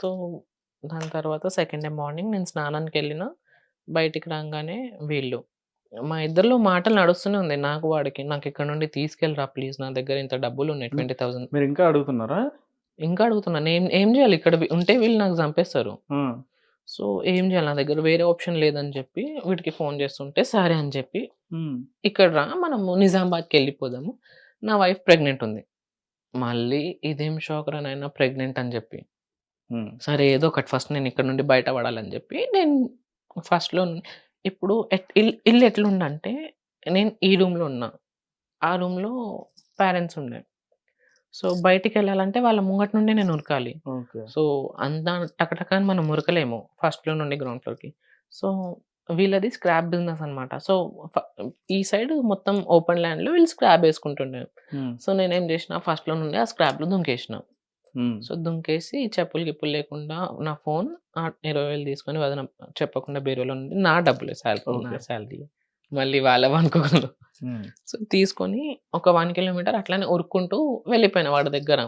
So, దాని తర్వాత second day morning నేను స్నానానికెళ్ళినా. బయటికి రాంగానే వీళ్ళు. మా ఇద్దరిలో మాటలు నడుస్తూనే ఉంది. నాకు వాడికి. "నాకిక్కడి నుండి తీసుకెళ్ళిరా ప్లీజ్. నా దగ్గర ఇంత డబ్బులున్నాయి హ్మ్. 20,000." మీరింకా అడుగుతున్నారా? ఇంకా అడుగుతున్నా. నేను ఏం జేయాలి? ఇక్కడ ఉంటే వీళ్ళు నాకు చంపేస్తారు. ఆ! సో, ఏం జేయాలి? నా దగ్గర వేరే ఆప్షన్ లేదని జెప్పి వీడికి ఫోను చేస్తుంటే, సరే అని చెప్పి, హ్మ్. "ఇక్కడ రా మనము నిజామాబాద్‌కెళ్ళిపోదాము. నా వైఫ్ ప్రెగ్నెంట్ ఉంది." మళ్ళీ ఇదేం షాక్‌రా నాయనా ప్రెగ్నెంట్ అని జెప్పి. హ్మ్. సరే ఏదో ఒకటి ఫస్ట్ నేను ఇక్కడ నుండి బయట పడాలని జెప్పి నేను ఫస్ట్‌లో ఇప్పుడు ఇల్లు ఎట్లుందంటే నేను ఈ రూమ్‌లో ఉన్నా. ఆ రూమ్‌లో పేరెంట్స్ ఉండే. సో, బయటికెళ్ళాలంటే వాళ్ళ ముంగట నుండే నేను ఉరకాలి. ఓకే. సో, అంత టకటక అని మనం ఉరకలేము ఫస్ట్ ఫ్లోర్ నుండి గ్రౌండ్ ఫ్లోర్‌కి. సో, వీళ్ళది స్క్రాప్ బిజినెస్ అన్నమాట. సో, ఫ ఈ సైడ్ మొత్తం ఓపెన్ ల్యాండ్‌లో వీళ్ళు స్క్రాప్ ఏసుకుంటుండే. హ్మ్. సో, నేనేం జేసినా ఫస్ట్ ఫ్లోర్ నుండి ఆ స్క్రాప్‌లో దుంకేసిన. హ్మ్. సో, దుంకేసి చెప్పులు గిప్పులు లేకుండా నా ఫోన్ 20,000 తీసుకొని వదిన చెప్పకుండా బీరువాలో నుండి నా డబ్బులే నా ఓకే. సాలరీ. మళ్ళీ వాళ్ళవనుకోకుండా. హ్మ్. సో, తీసుకొని ఒక 1 కిలోమీటర్ అట్లనే ఉరుక్కుంటూ వెళ్ళిపోయినా వాడి దగ్గర.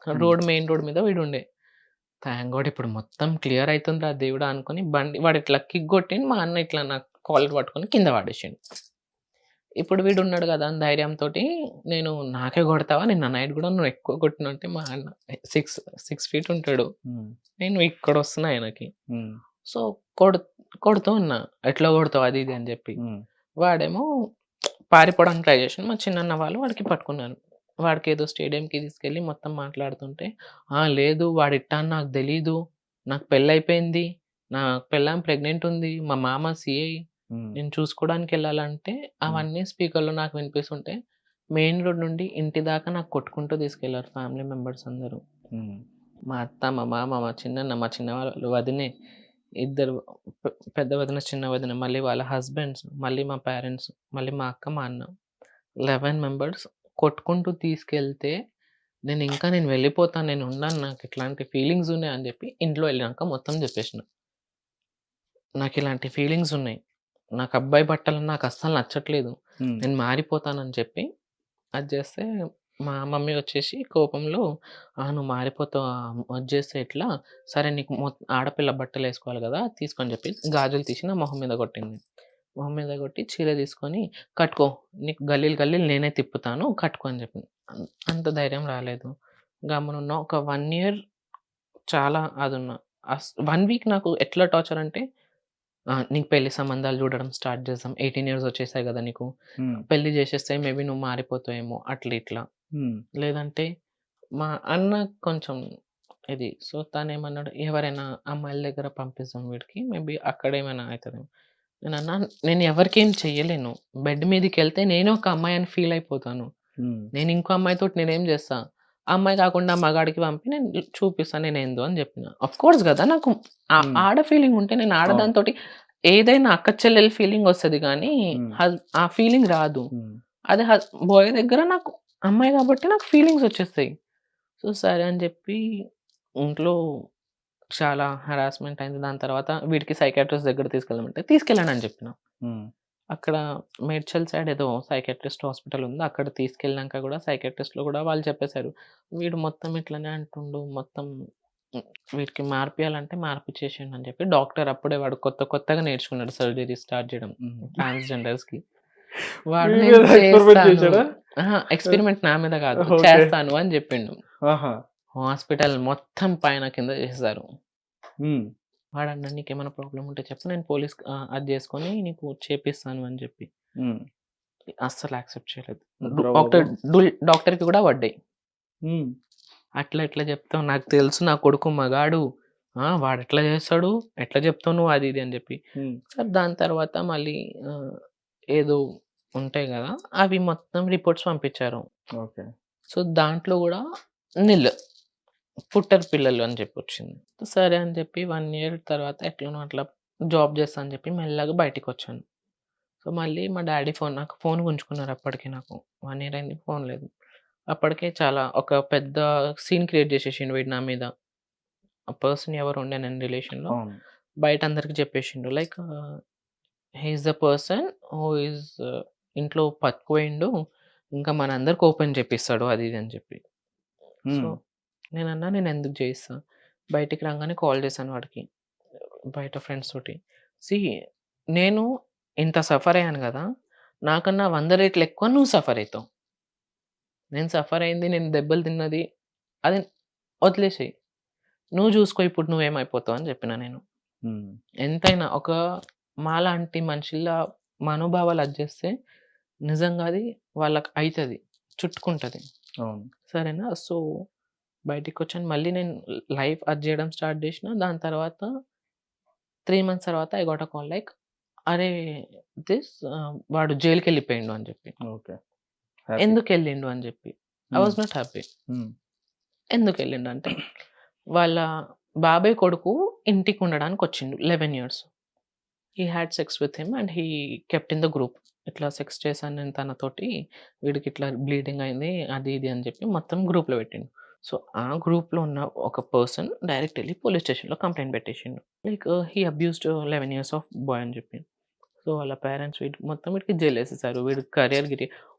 హ్మ్. మెయిన్ రోడ్ మీద వీడుండే. థాంక్ గాడ్ ఇప్పుడు మొత్తం క్లియర్ అయితుందిరా దేవుడా! అనుకోని బండి వాడిట్లా కిక్ గొట్టిండు. మా అన్న ఇట్లా నా కాలర్ పట్టుకొని కింద పడేసిండు. ఇప్పుడు వీడున్నాడు గదా! అని ధైర్యంతోటి నేను నాకే గొడతావా? నిన్న నైట్ గూడా నువ్వు ఎక్కువ కొట్టినవంటే మా అన్న 6 ఫీట్ ఉంటాడు. హ్మ్. నేను ఇక్కడొస్తున్నా ఆయనకి. హ్మ్. సో, కొడు కొడుతూ ఉన్నా. ఎట్లా కొడతావు అది ఇది అని జెప్పి. హ్మ్. వాడేమో పారిపోవడానికి ట్రై చేసిండు. మా చిన్నన్న వాళ్ళు వాడికి పట్టుకున్నారు. వాడికేదో స్టేడియంకి తీసుకెళ్ళి మొత్తం మాట్లాడుతుంటే, "ఆ! లేదు వాడిట్టా అని నాకు తెలీదు. నాకు పెళ్లయిపోయింది. నా పెళ్ళాం ప్రెగ్నెంట్ ఉంది. మా మామ సీఐ. హ్మ్. నేను చూసుకోవడానికెళ్ళాలంటే" హ్మ్. అవన్నీ స్పీకర్‌లో నాకు వినిపిస్తుంటే, మెయిన్ రోడ్ నుండి ఇంటి దాకా నాకు కొట్టుకుంటూ తీసుకెళ్లారు ఫ్యామిలీ మెంబర్స్ అందరూ. హ్మ్. మా అత్త, మా మామ, మా చిన్నన్న, మా చిన్న వాళ్ళు వదినే, ఇద్దరు పెద్ద వదిన, చిన్న వదిన, మళ్ళీ వాళ్ళ హస్బెండ్స్, మళ్ళీ మా పేరెంట్స్, మళ్ళీ మా అక్క, మా అన్న. 11 మెంబర్స్ కొట్టుకుంటూ తీసుకెళ్తే, నేను వెళ్ళిపోతాను. నేను ఉండను. నాకిట్లాంటి ఫీలింగ్స్ ఉన్నాయని జెప్పి ఇంట్లో ఎళ్ళినాక మొత్తం జెప్పేసిన. నాకిలాంటి ఫీలింగ్స్ ఉన్నాయి. నాకు అబ్బాయి బట్టలు నాకస్సలు నచ్చట్లేదు. హ్మ్. నేను మారిపోతానని చెప్పి అది జేస్తే మా మమ్మీ వచ్చేసి కోపంలో "నువ్వు మారిపోతావా? వచ్చేస్తే ఎట్లా? సరే నీకు ఆడపిల్ల బట్టలేసుకోవాలి గదా! తీసుకో" అని చెప్పి గాజులు తీసి నా మొహం మీద కొట్టింది. మొహం మీద కొట్టి చీర తీసుకొని "కట్టుకో. నీకు గల్లీలు గల్లీలు నేనే తిప్పుతాను. కట్టుకో" అని చెప్పింది. అంత ధైర్యం రాలేదు. గమ్మునున్న ఒక 1 ఇయర్ చాలా అదున్నా. 1 వీక్ నాకు ఎట్లా టార్చర్ అంటే నీకు పెళ్లి సంబంధాలు చూడడం స్టార్ట్ చేద్దాం. 18 ఇయర్స్ వచ్చేసాయి గదా! నీకు. హ్మ్. పెళ్లి చేసేస్తే మేబీ నువ్వు మారిపోతావేమో అట్లా ఇట్లా. హ్మ్. లేదంటే మా అన్న కొంచెం ఇది. సో, తనేమన్నాడు, "ఎవరైనా అమ్మాయిల దగ్గర పంపిద్దాం వీడికి. మేబీ అక్కడేమైనా అయితదేమో." నేనన్నా, "నేను ఎవరికేం చెయ్యలేను. బెడ్ మీదకెళ్తే నేనే ఒక అమ్మాయి అని ఫీల్ అయిపోతాను. హ్మ్. నేను ఇంకో అమ్మాయితోటి నేనేం చేస్తా? ఆ అమ్మాయి కాకుండా మగాడికి పంపి నేను చూపిస్తా నేనేందో" అని చెప్పిన. ఆఫ్‌కోర్స్ గదా! నాకు హ్మ్. ఆడ ఫీలింగ్ ఉంటే నేను అవును. ఆడదానితోటి ఏదైనా అక్క చెల్లెల ఫీలింగ్ వస్తది గానీ, హ్మ్. ఆ ఫీలింగ్ రాదు. హ్మ్. అదే బాయ్ దగ్గర నాకు అమ్మాయి కాబట్టి నాకు ఫీలింగ్స్ వచ్చేస్తాయి. సో, సరే అని జెప్పి ఇంట్లో చాలా హరాస్మెంట్ అయింది. దాని తర్వాత వీడికి సైకియాట్రిస్ట్ దగ్గరికి తీసుకెళ్ళమంటే తీసుకెళ్ళానని జెప్పిన. హ్మ్. అక్కడ మేడ్చల్ సైడ్ ఏదో సైకియాట్రిస్ట్ హాస్పిటల్ ఉంది. అక్కడ తీసుకెళ్ళినాక గూడా సైకియాట్రిస్ట్‌లో గూడా వాళ్ళు చెప్పేసారు. వీడు మొత్తం ఇట్లనే అంటుండు. మొత్తం హ్మ్. వీడికి మార్పియాలంటే మార్పిచ్చేసేయండి అని చెప్పి డాక్టర్ అప్పుడే వాడు కొత్తగా నేర్చుకున్నాడు సర్జరీ స్టార్ట్ జేయడం హ్మ్. ట్రాన్స్‌జెండర్స్‌కి. వాడు మీ నేను మీద ఎక్స్‌పెరిమెంట్ చేస్తాను. చేసాడా? అహా! ఎక్స్‌పెరిమెంట్ నా మీద గాదు. ఓకే. చేస్తాను అని జెప్పిండు. ఆహా! హాస్పిటల్ మొత్తం పైన కింద చేసేసారు. హ్మ్. వాడన్నాడు, "నీకేమైనా ప్రాబ్లమ్ ఉంటే చెప్పు నేను అది జేసుకొని నీకు చేపిస్తాను" అని జెప్పి. హ్మ్. అస్సలు యాక్సెప్ట్ చేయలేదు. వద్దురా బాబు! డాక్టర్ డాక్టర్‌కి గూడా పడ్డాయి. హ్మ్. "అట్లా ఎట్లా జెప్తావు? నాకు తెలుసు నా కొడుకు మగాడు. వాడెట్లా జేస్తాడు? ఎట్లా జెప్తావు నువ్వు?" అది ఇది అని జెప్పి. హ్మ్. సరే దాని తర్వాత మళ్ళీ ఏదో ఉంటాయి గదా! అవి మొత్తం రిపోర్ట్స్ పంపించారు. ఓకే. సో, దాంట్లో గూడా నిల్. పుట్టరు పిల్లలు అని జెప్పొచ్చింది. సరే అని జెప్పి 1 ఇయర్ తర్వాత ఎట్లనో అట్లా జాబ్ జేస్తా అని జెప్పి మెల్లగా బయటికొచ్చాను. సో, మళ్ళీ మా డ్యాడీ నాకు ఫోన్ గుంజుకున్నారు అప్పటికి నాకు. 1 ఇయర్ అయింది ఫోన్ లేదు. అప్పటికే చాలా ఒక పెద్ద సీన్ క్రియేట్ జేసేసిండు వీడు నా మీద. ఆ పర్సన్ ఎవరు ఉండే నేను రిలేషన్‌లో అవును. బయట అందరికి జెప్పేసిండు. Like he is the person who is ఇంట్లో పట్టుకుపోయిండు. ఇంకా మనందరికి ఓపెన్ జేపిస్తాడు అది ఇది అని జెప్పి. సో, హ్మ్. నేనన్నా నేనెందుకు జేయిస్తా? బయటికి రాంగానే కాల్ చేశాను వాడికి. బయట ఫ్రెండ్స్ తోటి. సీ నేను ఇంత సఫర్ అయ్యాను గదా! నాకన్నా 100 రెట్లు ఎక్కువ నువ్వు సఫర్ అయితావు. నేను సఫర్ అయింది, నేను దెబ్బలు తిన్నది అది వదిలేసేయి. నువ్వు జూసుకో ఇప్పుడు నువ్వేమైపోతావు అని చెప్పినా నేను. హ్మ్. ఎంతైనా ఒక మాలాంటి మనుషుల మనోభావాలు అది చేస్తే నిజంగా అది వాళ్ళకి అయితది. చుట్టుకుంటది. అవును. సరేనా? సో, బయటికొచ్చాను. మళ్ళీ నేను లైఫ్ అది జేయడం స్టార్ట్ జేసినా. దాని తర్వాత 3 మంత్స్ తర్వాత I got a call like అరే! వాడు జైలుకెళ్ళిపోయిండు అని జెప్పి. ఓకే. హ్యాపీ. ఎందుకెళ్ళిండు అని జెప్పి. I hmm. Was not happy. Hmm. ఎందుకెళ్ళిండంటే వాళ్ళ బాబాయ్ కొడుకు ఇంటికుండడానికొచ్చిండు 11 years. He had sex with him and he kept in the group. ఇట్లా సెక్స్ చేశాను నేను తనతోటి. వీడికిట్లా బ్లీడింగ్ అయింది. అది ఇది అని చెప్పి మొత్తం గ్రూప్‌లో పెట్టిండు. సో, ఆ గ్రూప్‌లో ఉన్న ఒక పర్సన్ డైరెక్ట్ ఎళ్లి పోలీస్ స్టేషన్‌లో కంప్లెయింట్ పెట్టేసిండు. Like he abused 11 years of boy అని చెప్పి. సో, వాళ్ళ పేరెంట్స్ వీడికి జైలేసేసారు. వీడి కెరియర్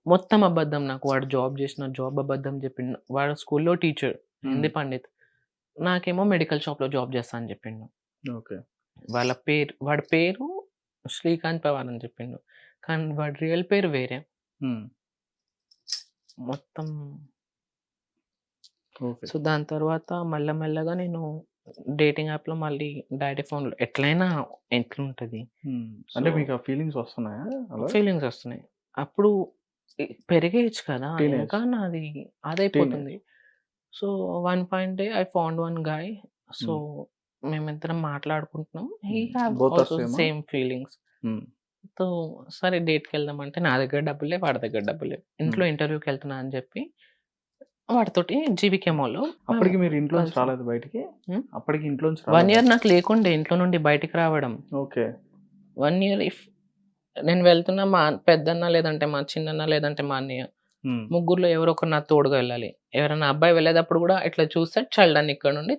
మొత్తం అబద్ధం. నాకు వాడు జాబ్ చేసిన జాబ్ అబద్ధం చెప్పిండు. వాడు స్కూల్‌లో టీచర్. హ్మ్. హిందీ పండిత్. నాకేమో మెడికల్ షాప్‌లో జాబ్ చేస్తా అని చెప్పిండు. ఓకే. వాడి పేరు శ్రీకాంత్ పవార్ అని చెప్పిండు. కానీ వాడి రియల్ పేరు వేరే. హ్మ్. మొత్తం ఓకే. సో, దాని తర్వాత మెల్లగా నేను డేటింగ్ యాప్‌లో మళ్ళీ డాడీ ఫోన్‌లో ఎట్లైనా ఎట్లుంటది? హ్మ్. అంటే సో, మీకు ఆ ఫీలింగ్స్ వస్తున్నాయా అలా? ఫీలింగ్స్ వస్తున్నాయి. అప్పుడు పెరిగే ఏజ్ కదా! టీనేజ్. ఇంకా నాది అదైపోతుంది. So, one fine day I found one guy. So, hmm. మేమిద్దరం మాట్లాడుకుంటున్నాం. He hmm. Have both are also సేమా? Same feelings. హ్మ్. సో, సరే డేట్‌కెళ్దాం అంటే నా దగ్గర డబ్బులు లేవు, వాడి దగ్గర డబ్బులు లేవు. ఇంట్లో హ్మ్. ఇంటర్వ్యూకెళ్తున్నా అని చెప్పి వాడితోటి జీవికే మాల్‌లో మేము అప్పటికి మీరు ఇంట్లోంచి కలిసాం. రాలేదు బయటికి? హ్మ్. అప్పటికి ఇంట్లోంచి 1 రాలేదా? ఇయర్ నాకు లేకుండే ఇంట్లో నుండి బయటికి రావడం. ఓకే. 1 ఇయర్ నేను వెళ్తున్నా మా పెద్దన్న లేదంటే మా చిన్నన్న లేదంటే మా అన్నయ్య. హ్మ్. ముగ్గురిలో ఎవరో ఒకరు నాకు తోడుగా వెళ్ళాలి. ఎవరైనా అబ్బాయి వెళ్ళేటప్పుడు గూడా ఇట్లా చూస్తే చల్లని ఇక్కడ నుండి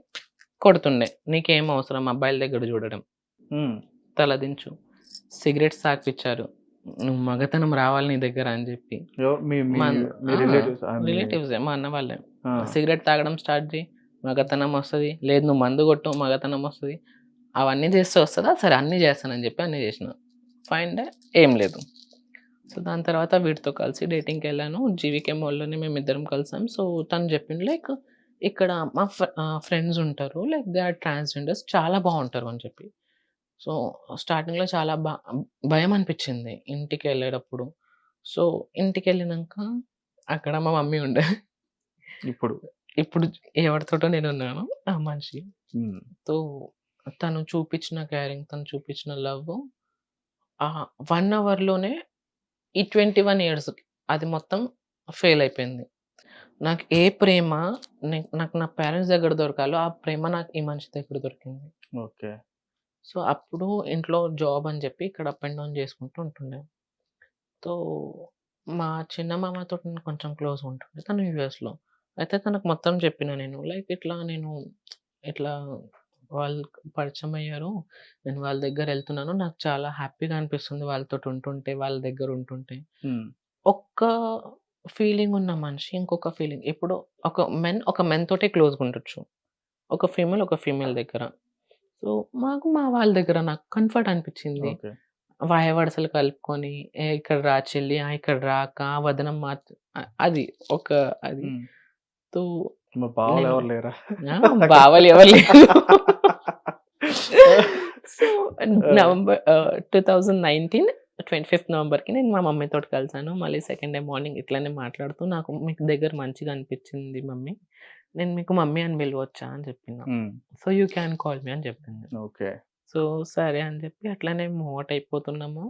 కొడుతుండే. నీకేం అవసరం అబ్బాయిల దగ్గర చూడడం. హ్మ్. తలదించు. సిగరెట్స్ తాగిపిచ్చారు. నువ్వు మగతనం రావాలి నీ దగ్గర అని జెప్పి. ఎవరు మీ మీ మా మీ ఆ! రిలేటివ్స్ మీ రిలేటివ్సే మా అన్న వాళ్ళే. ఆ! సిగరెట్ తాగడం స్టార్ట్ జెయి. మగతనం వస్తది. లేదు నువ్వు మందు కొట్టు మగతనం వస్తది. అవన్నీ చేస్తే వస్తదా? సరే అన్నీ చేస్తానని చెప్పి అన్నీ చేసినా. ఫైన్ డే ఏం లేదు. సో, దాని తర్వాత వీడితో కలిసి డేటింగ్‌కెళ్ళాను. జీవీకే మాల్‌లోనే మేమిద్దరం కలిసాం. సో, తను చెప్పిండు లైక్ ఇక్కడ మా ఫ్రెండ్స్ ఉంటారు. లైక్ దే ఆర్ ట్రాన్స్‌జెండర్స్ చాలా బావుంటారు అని చెప్పి. సో, స్టార్టింగ్‌లో చాలా భయమనిపిచ్చింది ఇంటికెళ్ళేటప్పుడు. సో, ఇంటికెళ్ళినంక అక్కడ మా మమ్మీ ఉండే. ఇప్పుడు. ఇప్పుడు ఎవరితోటో నేనున్నాను. ఆ మనిషి. హ్మ్. సో, తను చూపిచ్చిన కేరింగ్, తను చూపిచ్చిన లవ్ 1 అవర్‌లోనే ఈ 21 ఇయర్స్‌కి అది మొత్తం ఫెయిల్ అయిపోయింది. నాకు ఏ ప్రేమ నాకు నా పేరెంట్స్ దగ్గర దొరకాలో, ఆ ప్రేమ నాకు ఈ మనిషి దగ్గర దొరికింది. ఓకే. సో, అప్పుడు ఇంట్లో జాబ్ అని జెప్పి ఇక్కడ అప్ అండ్ డౌన్ చేసుకుంటూ ఉంటుండే. సో, మా చిన్న మామతోటి నేను కొంచెం క్లోజ్‌గా ఉంటుండే. తను యూఎస్‌లో. అయితే తనకు మొత్తం చెప్పినా నేను. లైక్ ఇట్లా నేను ఇట్లా వాళ్ళు పరిచయం అయ్యారు. నేను వాళ్ళ దగ్గరెళ్తున్నాను. నాకు చాలా హ్యాపీగా అనిపిస్తుంది వాళ్ళతోటి ఉంటుంటే, వాళ్ళ దగ్గర ఉంటుంటే. హ్మ్. ఒక్క ఫీలింగ్ ఉన్న మనిషి ఇంకొక ఫీలింగ్ ఇప్పుడు ఒక మెన్ తోటే క్లోజ్‌గా ఉండొచ్చు. ఒక ఫీమేల్ దగ్గర. సో, మా వాళ్ళ దగ్గర నాకు కంఫర్ట్ అనిపిచ్చింది. ఓకే. వాయ వరుసలు కలుపుకొని, "ఏ ఇక్కడ రా చెల్లి, ఇక్కడ రా అక్క, వదనం మార్చు" అది ఒక అది. హ్మ్. సో, మరి బావలు నేను ఎవరు లేరా? బావలు ఎవరు లేరు. సో, నవంబర్ 2019 25థ్ నవంబర్‌కి నేను మా మమ్మీతోటి కలిసాను. మళ్ళీ సెకండ్ డే మార్నింగ్ ఇట్లనే మాట్లాడుతూ, "నాకు మీకు దగ్గర మంచిగా అనిపిచ్చింది మమ్మీ. నేను మీకు మమ్మీ అని పిలవచ్చా?" అని చెప్పిన. హ్మ్. "So, you can call me" అని చెప్పింది. ఓకే. సో, సరే అని చెప్పి అట్లనే మూవ్ అవుట్ అయిపోతున్నాము.